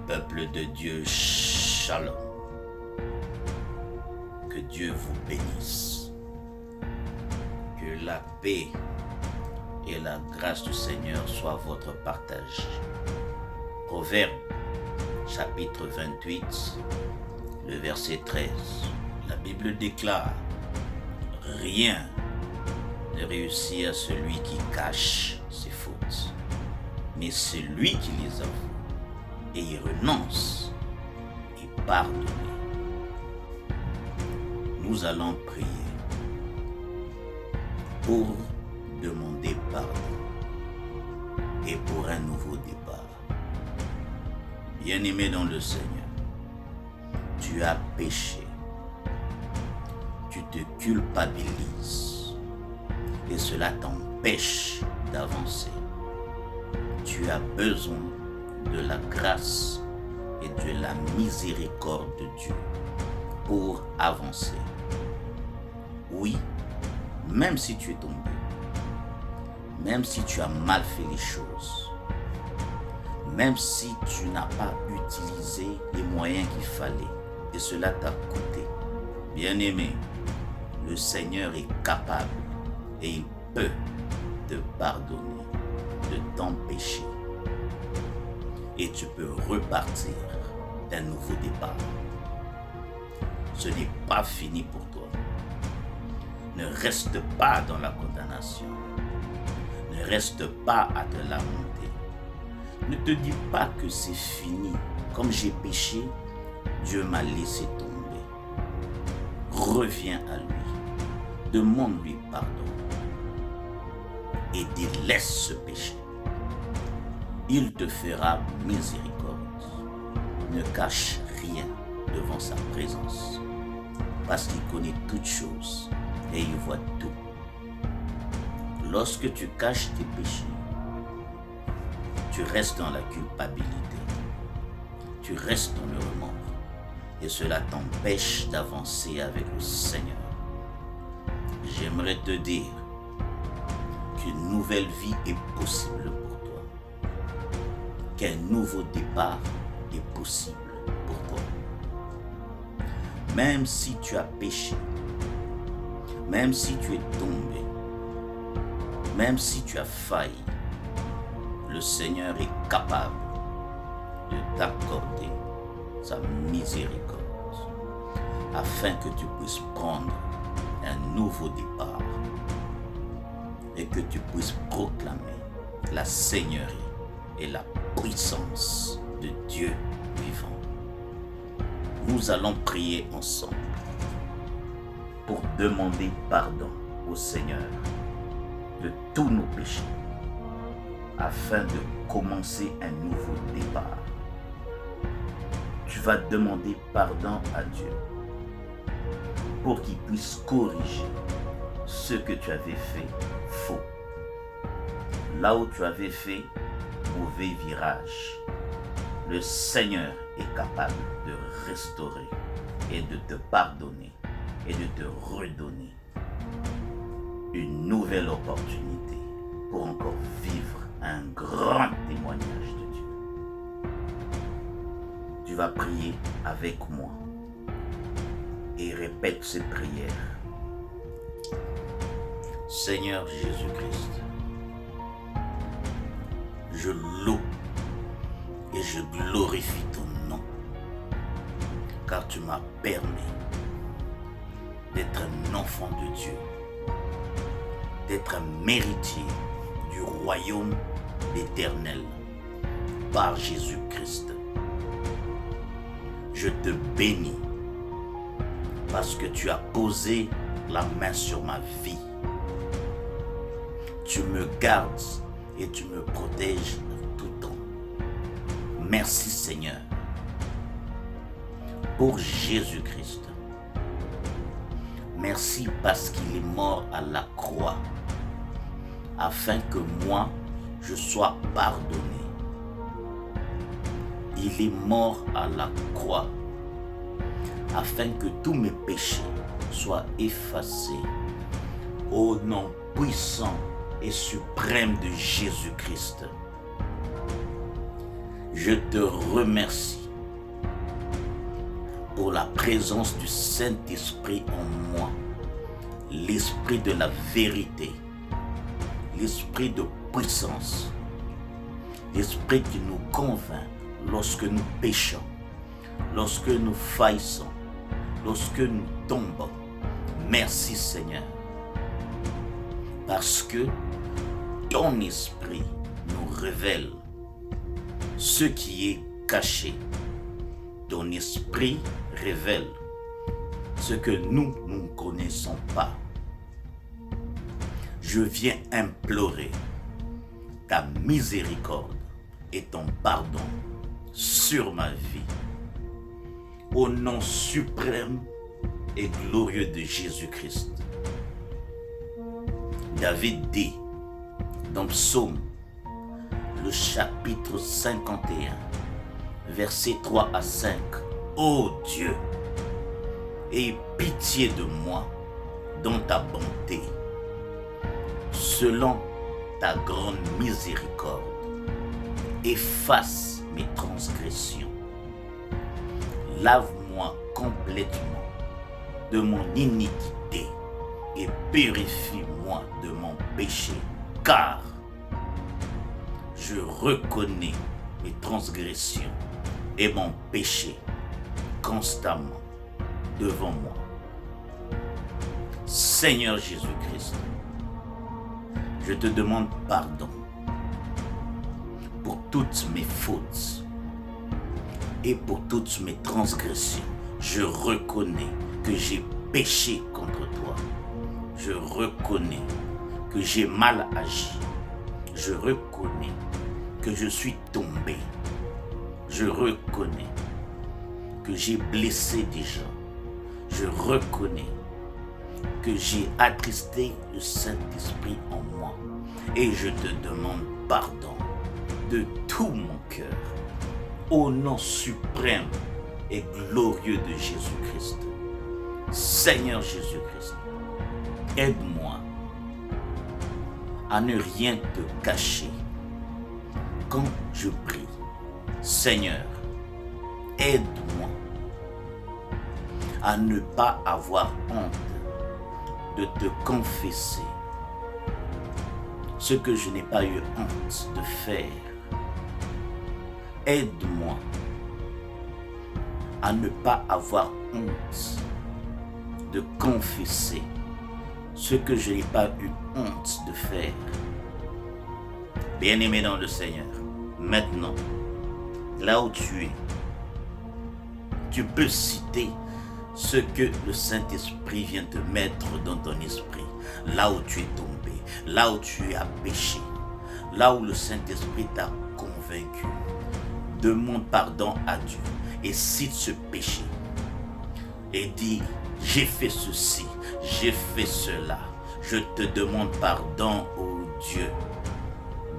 Peuple de Dieu, Shalom. Que Dieu vous bénisse. Que la paix et la grâce du Seigneur soient votre partage. Proverbe, chapitre 28, le verset 13. La Bible déclare: rien ne réussit à celui qui cache ses fautes, mais celui qui les avoue et y renonce et pardonne. Nous allons prier pour demander pardon et pour un nouveau départ. Bien-aimé dans le Seigneur, tu as péché, tu te culpabilises et cela t'empêche d'avancer. Tu as besoin de la grâce et de la miséricorde de Dieu pour avancer. Oui, même si tu es tombé, même si tu as mal fait les choses, même si tu n'as pas utilisé les moyens qu'il fallait et cela t'a coûté, bien-aimé, le Seigneur est capable et il peut te pardonner de ton péché. Et tu peux repartir d'un nouveau départ. Ce n'est pas fini pour toi. Ne reste pas dans la condamnation. Ne reste pas à te lamenter. Ne te dis pas que c'est fini. Comme j'ai péché, Dieu m'a laissé tomber. Reviens à lui. Demande-lui pardon. Et délaisse ce péché. Il te fera miséricorde. Ne cache rien devant sa présence, parce qu'il connaît toutes choses et il voit tout. Lorsque tu caches tes péchés, tu restes dans la culpabilité, tu restes dans le remords, et cela t'empêche d'avancer avec le Seigneur. J'aimerais te dire qu'une nouvelle vie est possible pour toi. Qu'un nouveau départ est possible pour toi. Même si tu as péché, même si tu es tombé, même si tu as failli, le Seigneur est capable de t'accorder sa miséricorde afin que tu puisses prendre un nouveau départ et que tu puisses proclamer la Seigneurie et la puissance de Dieu vivant. Nous allons prier ensemble pour demander pardon au Seigneur de tous nos péchés afin de commencer un nouveau départ. Tu vas demander pardon à Dieu pour qu'il puisse corriger ce que tu avais fait faux. Là où tu avais fait mauvais virage, le Seigneur est capable de restaurer et de te pardonner et de te redonner une nouvelle opportunité pour encore vivre un grand témoignage de Dieu. Tu vas prier avec moi et répète cette prière. Seigneur Jésus-Christ, je loue et je glorifie ton nom, car tu m'as permis d'être un enfant de Dieu, d'être un héritier du royaume éternel par Jésus-Christ. Je te bénis parce que tu as posé la main sur ma vie. Tu me gardes et tu me protèges en tout temps. Merci Seigneur pour Jésus-Christ. Merci parce qu'il est mort à la croix afin que moi je sois pardonné. Il est mort à la croix afin que tous mes péchés soient effacés. Au nom puissant et suprême de Jésus-Christ, Je te remercie pour la présence du Saint-Esprit en moi, l'esprit de la vérité, l'esprit de puissance, l'esprit qui nous convainc lorsque nous péchons, lorsque nous faillissons, lorsque nous tombons. Merci Seigneur, parce que ton esprit nous révèle ce qui est caché. Ton esprit révèle ce que nous ne connaissons pas. Je viens implorer ta miséricorde et ton pardon sur ma vie. Au nom suprême et glorieux de Jésus-Christ. David dit dans Psaume, le chapitre 51, versets 3 à 5, « Ô Dieu, aie pitié de moi dans ta bonté, selon ta grande miséricorde, efface mes transgressions. Lave-moi complètement de mon iniquité et purifie-moi de mon péché, car je reconnais mes transgressions et mon péché constamment devant moi. Seigneur Jésus-Christ, je te demande pardon pour toutes mes fautes et pour toutes mes transgressions. Je reconnais que j'ai péché contre toi. Je reconnais que j'ai mal agi. Je reconnais que je suis tombé. Je reconnais que j'ai blessé des gens. Je reconnais que j'ai attristé le Saint-Esprit en moi. Et je te demande pardon de tout mon cœur, au nom suprême et glorieux de Jésus-Christ. Seigneur Jésus-Christ, aide-moi à ne rien te cacher quand je prie. Seigneur, aide-moi à ne pas avoir honte de te confesser ce que je n'ai pas eu honte de faire. Aide-moi à ne pas avoir honte de confesser ce que je n'ai pas eu honte de faire. Bien-aimé dans le Seigneur, maintenant, là où tu es, tu peux citer ce que le Saint-Esprit vient te mettre dans ton esprit, là où tu es tombé, là où tu as péché, là où le Saint-Esprit t'a convaincu. Demande pardon à Dieu et cite ce péché et dis, j'ai fait ceci, j'ai fait cela, je te demande pardon, ô Dieu.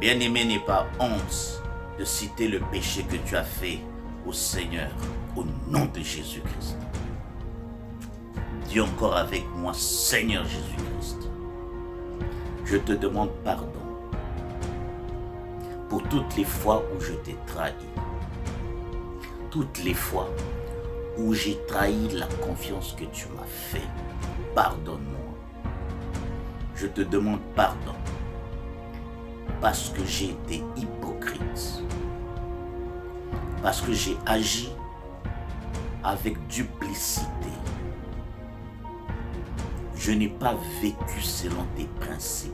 Bien-aimé, n'aie pas honte de citer le péché que tu as fait au Seigneur, au nom de Jésus-Christ. Dis encore avec moi, Seigneur Jésus-Christ, je te demande pardon pour toutes les fois où je t'ai trahi, toutes les fois où j'ai trahi la confiance que tu m'as fait. Pardonne-moi. Je te demande pardon parce que j'ai été hypocrite, parce que j'ai agi avec duplicité. Je n'ai pas vécu selon tes principes.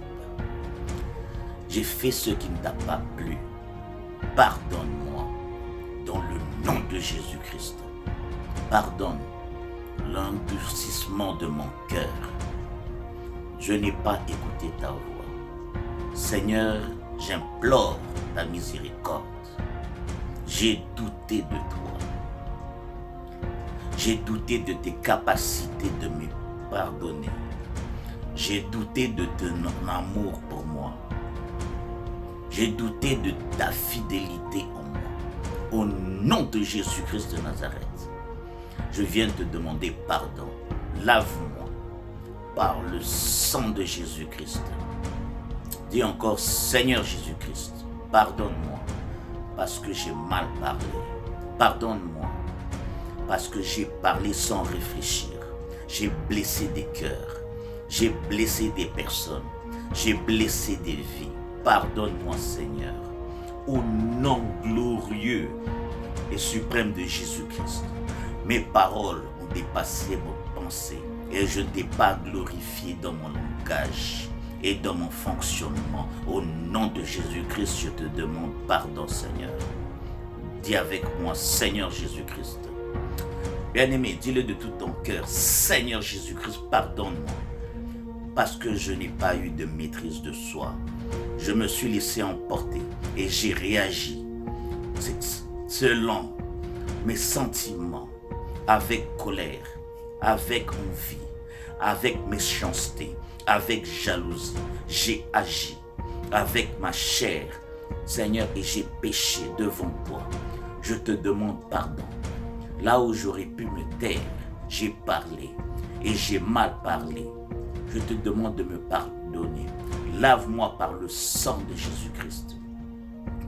J'ai fait ce qui ne t'a pas plu. Pardonne-moi dans le nom de Jésus-Christ. Pardonne l'endurcissement de mon cœur. Je n'ai pas écouté ta voix. Seigneur, j'implore ta miséricorde. J'ai douté de toi. J'ai douté de tes capacités de me pardonner. J'ai douté de ton amour pour moi. J'ai douté de ta fidélité en moi. Au nom de Jésus-Christ de Nazareth, je viens te demander pardon. Lave-moi par le sang de Jésus-Christ. Dis encore, Seigneur Jésus-Christ, pardonne-moi parce que j'ai mal parlé. Pardonne-moi parce que j'ai parlé sans réfléchir. J'ai blessé des cœurs. J'ai blessé des personnes. J'ai blessé des vies. Pardonne-moi, Seigneur. Au nom glorieux et suprême de Jésus-Christ. Mes paroles ont dépassé mes pensées et je ne t'ai pas glorifié dans mon langage et dans mon fonctionnement. Au nom de Jésus-Christ, je te demande pardon, Seigneur. Dis avec moi, Seigneur Jésus-Christ. Bien-aimé, dis-le de tout ton cœur. Seigneur Jésus-Christ, pardonne-moi. Parce que je n'ai pas eu de maîtrise de soi. Je me suis laissé emporter et j'ai réagi selon mes sentiments, avec colère, avec envie, avec méchanceté, avec jalousie. J'ai agi avec ma chair, Seigneur, et j'ai péché devant toi. Je te demande pardon. Là où j'aurais pu me taire, j'ai parlé et j'ai mal parlé. Je te demande de me pardonner. Lave-moi par le sang de Jésus-Christ.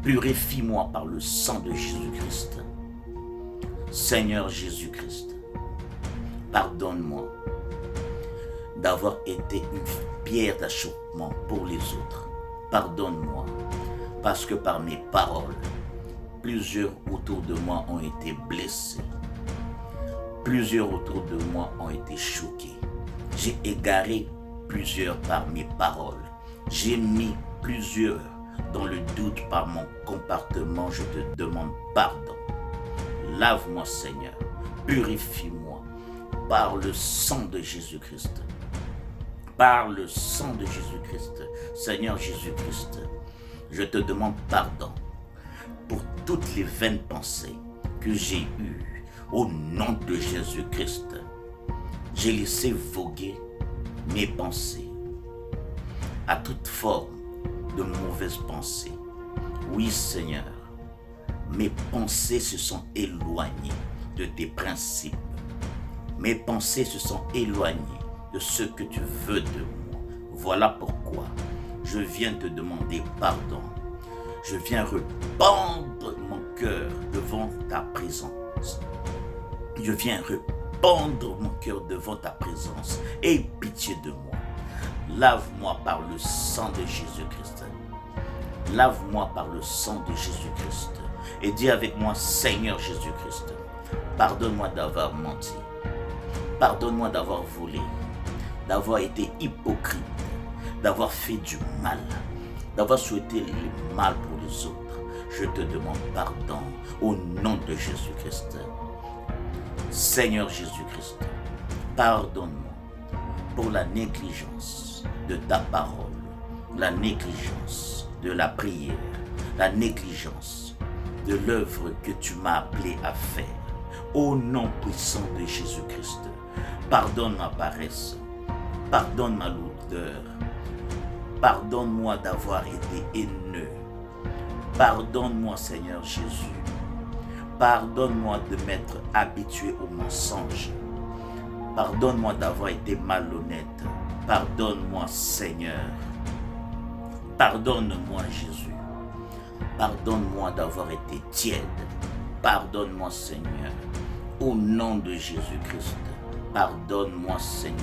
Purifie-moi par le sang de Jésus-Christ. Seigneur Jésus-Christ, pardonne-moi d'avoir été une pierre d'achoppement pour les autres. Pardonne-moi parce que par mes paroles, plusieurs autour de moi ont été blessés. Plusieurs autour de moi ont été choqués. J'ai égaré plusieurs par mes paroles. J'ai mis plusieurs dans le doute par mon comportement. Je te demande pardon. Lave-moi, Seigneur. Purifie-moi par le sang de Jésus-Christ. Par le sang de Jésus-Christ. Seigneur Jésus-Christ, je te demande pardon pour toutes les vaines pensées que j'ai eues. Au nom de Jésus-Christ, j'ai laissé voguer mes pensées à toute forme de mauvaises pensées. Oui, Seigneur, mes pensées se sont éloignées de tes principes. Mes pensées se sont éloignées de ce que tu veux de moi. Voilà pourquoi je viens te demander pardon. Je viens répandre mon cœur devant ta présence. Je viens répandre mon cœur devant ta présence. Aie pitié de moi. Lave-moi par le sang de Jésus-Christ. Lave-moi par le sang de Jésus-Christ. Et dis avec moi, Seigneur Jésus-Christ, pardonne-moi d'avoir menti. Pardonne-moi d'avoir volé, d'avoir été hypocrite, d'avoir fait du mal, d'avoir souhaité le mal pour les autres. Je te demande pardon au nom de Jésus-Christ. Seigneur Jésus-Christ, pardonne-moi pour la négligence de ta parole, la négligence de la prière, la négligence de l'œuvre que tu m'as appelé à faire. Au nom puissant de Jésus-Christ, pardonne ma paresse, pardonne ma lourdeur, pardonne-moi d'avoir été haineux, pardonne-moi Seigneur Jésus, pardonne-moi de m'être habitué au mensonge, pardonne-moi d'avoir été malhonnête, pardonne-moi Seigneur, pardonne-moi Jésus, pardonne-moi d'avoir été tiède, pardonne-moi Seigneur, au nom de Jésus-Christ, pardonne-moi Seigneur,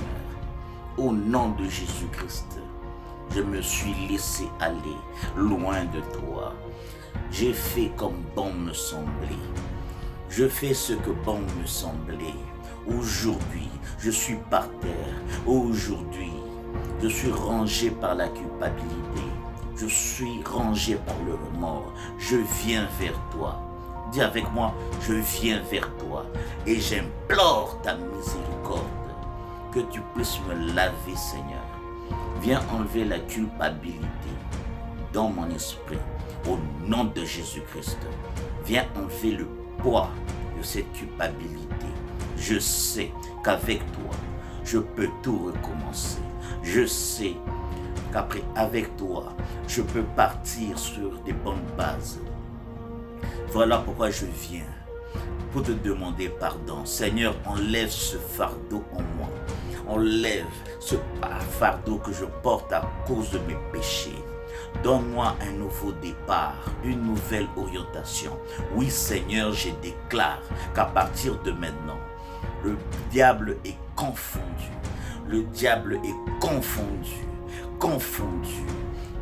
au nom de Jésus-Christ, je me suis laissé aller loin de toi. J'ai fait comme bon me semblait. Je fais ce que bon me semblait. Aujourd'hui, je suis par terre. Aujourd'hui, je suis rangé par la culpabilité. Je suis rangé par le remords. Je viens vers toi. Dis avec moi, je viens vers toi. Et j'implore ta miséricorde. Que tu puisses me laver, Seigneur. Viens enlever la culpabilité dans mon esprit. Au nom de Jésus-Christ, viens enlever le poids de cette culpabilité. Je sais qu'avec toi, je peux tout recommencer. Je sais qu'après, avec toi, je peux partir sur des bonnes bases. Voilà pourquoi je viens pour te demander pardon. Seigneur, enlève ce fardeau en moi. Enlève ce fardeau que je porte à cause de mes péchés. Donne-moi un nouveau départ, une nouvelle orientation. Oui, Seigneur, je déclare qu'à partir de maintenant, le diable est confondu. Le diable est confondu,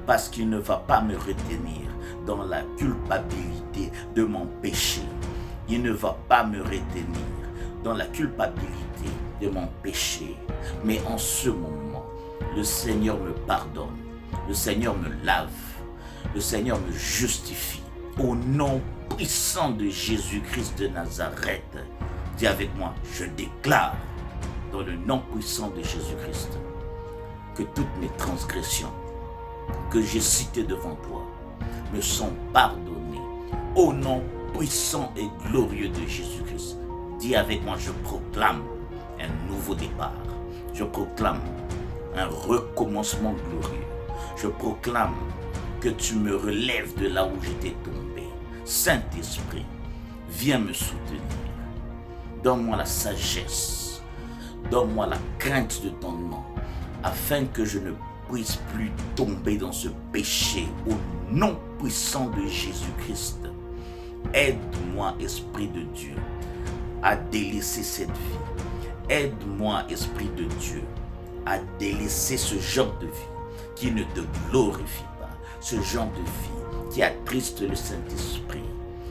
parce qu'il ne va pas me retenir dans la culpabilité de mon péché. Il ne va pas me retenir dans la culpabilité de mon péché. Mais en ce moment, le Seigneur me pardonne, le Seigneur me lave, le Seigneur me justifie. Au nom puissant de Jésus-Christ de Nazareth, dis avec moi, je déclare dans le nom puissant de Jésus-Christ que toutes mes transgressions que j'ai citées devant toi me sont pardonnées. Au nom puissant et glorieux de Jésus-Christ, dis avec moi, je proclame un nouveau départ. Je proclame un recommencement glorieux. Je proclame que tu me relèves de là où j'étais tombé. Saint-Esprit, viens me soutenir. Donne-moi la sagesse. Donne-moi la crainte de ton nom, afin que je ne puisse plus tomber dans ce péché. Au nom puissant de Jésus-Christ, aide-moi, Esprit de Dieu, à délaisser cette vie. Aide-moi, Esprit de Dieu, à délaisser ce genre de vie qui ne te glorifie pas, ce genre de vie qui attriste le Saint-Esprit,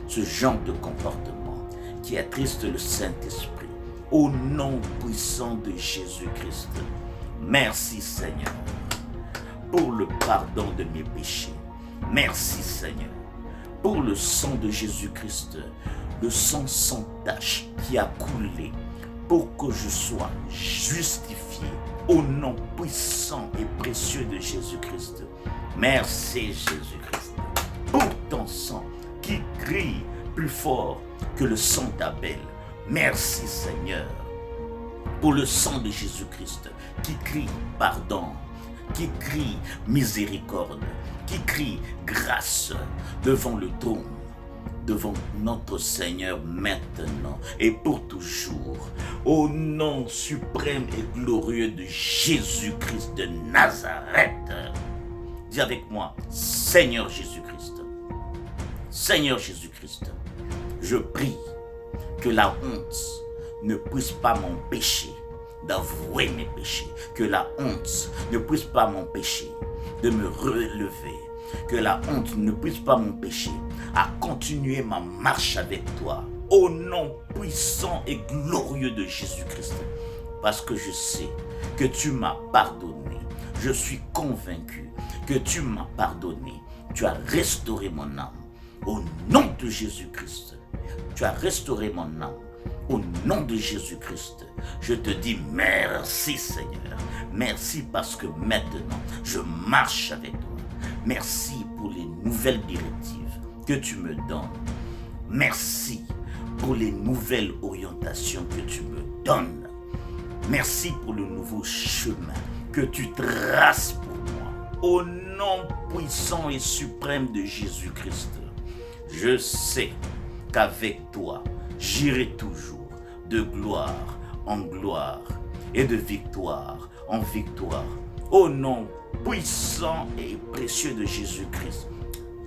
ce genre de comportement qui attriste le Saint-Esprit. Au nom puissant de Jésus-Christ, merci Seigneur pour le pardon de mes péchés. Merci Seigneur pour le sang de Jésus-Christ, le sang sans tache qui a coulé pour que je sois justifié au nom puissant et précieux de Jésus-Christ. Merci Jésus-Christ pour ton sang qui crie plus fort que le sang d'Abel. Merci Seigneur pour le sang de Jésus-Christ qui crie pardon, qui crie miséricorde, qui crie grâce devant le trône, devant notre Seigneur maintenant et pour toujours. Au nom suprême et glorieux de Jésus-Christ de Nazareth, dis avec moi, Seigneur Jésus-Christ, Seigneur Jésus-Christ, je prie que la honte ne puisse pas m'empêcher d'avouer mes péchés, que la honte ne puisse pas m'empêcher de me relever, que la honte ne puisse pas m'empêcher à continuer ma marche avec toi, au nom puissant et glorieux de Jésus-Christ, parce que je sais que tu m'as pardonné, je suis convaincu que tu m'as pardonné, tu as restauré mon âme, au nom de Jésus-Christ, tu as restauré mon âme. Au nom de Jésus-Christ, je te dis merci Seigneur. Merci parce que maintenant, je marche avec toi. Merci pour les nouvelles directives que tu me donnes. Merci pour les nouvelles orientations que tu me donnes. Merci pour le nouveau chemin que tu traces pour moi. Au nom puissant et suprême de Jésus-Christ, je sais qu'avec toi, j'irai toujours de gloire en gloire et de victoire en victoire. Au nom puissant et précieux de Jésus-Christ,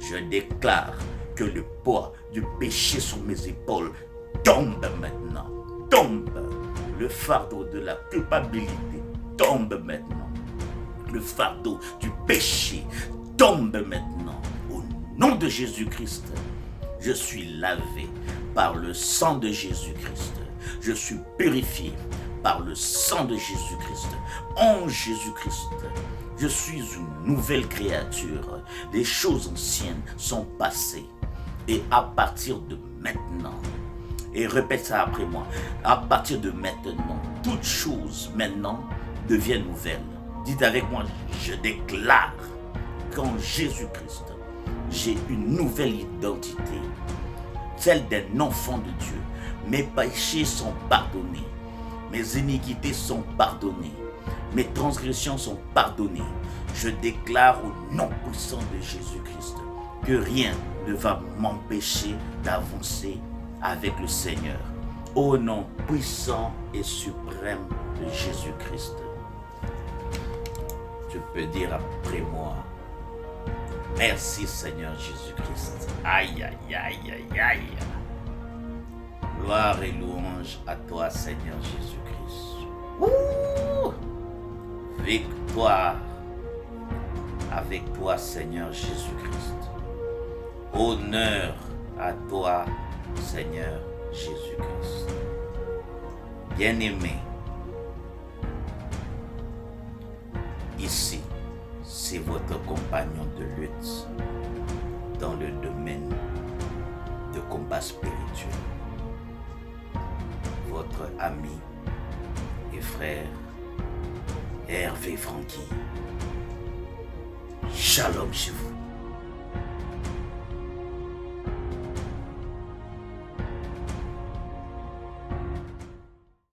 je déclare que le poids du péché sur mes épaules tombe maintenant. Tombe. Le fardeau de la culpabilité tombe maintenant. Le fardeau du péché tombe maintenant. Au nom de Jésus-Christ, je suis lavé par le sang de Jésus-Christ. Je suis purifié par le sang de Jésus-Christ. En Jésus-Christ, je suis une nouvelle créature. Les choses anciennes sont passées. Et à partir de maintenant, et répète ça après moi, à partir de maintenant, toutes choses maintenant deviennent nouvelles. Dites avec moi, je déclare qu'en Jésus-Christ, j'ai une nouvelle identité, celle d'un enfant de Dieu. Mes péchés sont pardonnés, mes iniquités sont pardonnées, mes transgressions sont pardonnées. Je déclare au nom puissant de Jésus-Christ que rien ne va m'empêcher d'avancer avec le Seigneur. Au nom puissant et suprême de Jésus-Christ. Tu peux dire après moi, Merci Seigneur Jésus-Christ. Aïe, aïe, aïe, aïe, aïe. Gloire et louange à toi Seigneur Jésus-Christ. Ouh! Victoire avec toi Seigneur Jésus-Christ. Honneur à toi Seigneur Jésus-Christ. Bien-aimé, ici, c'est votre compagnon de lutte dans le domaine de combat spirituel. Votre ami et frère Hervé Franqui. Shalom chez vous.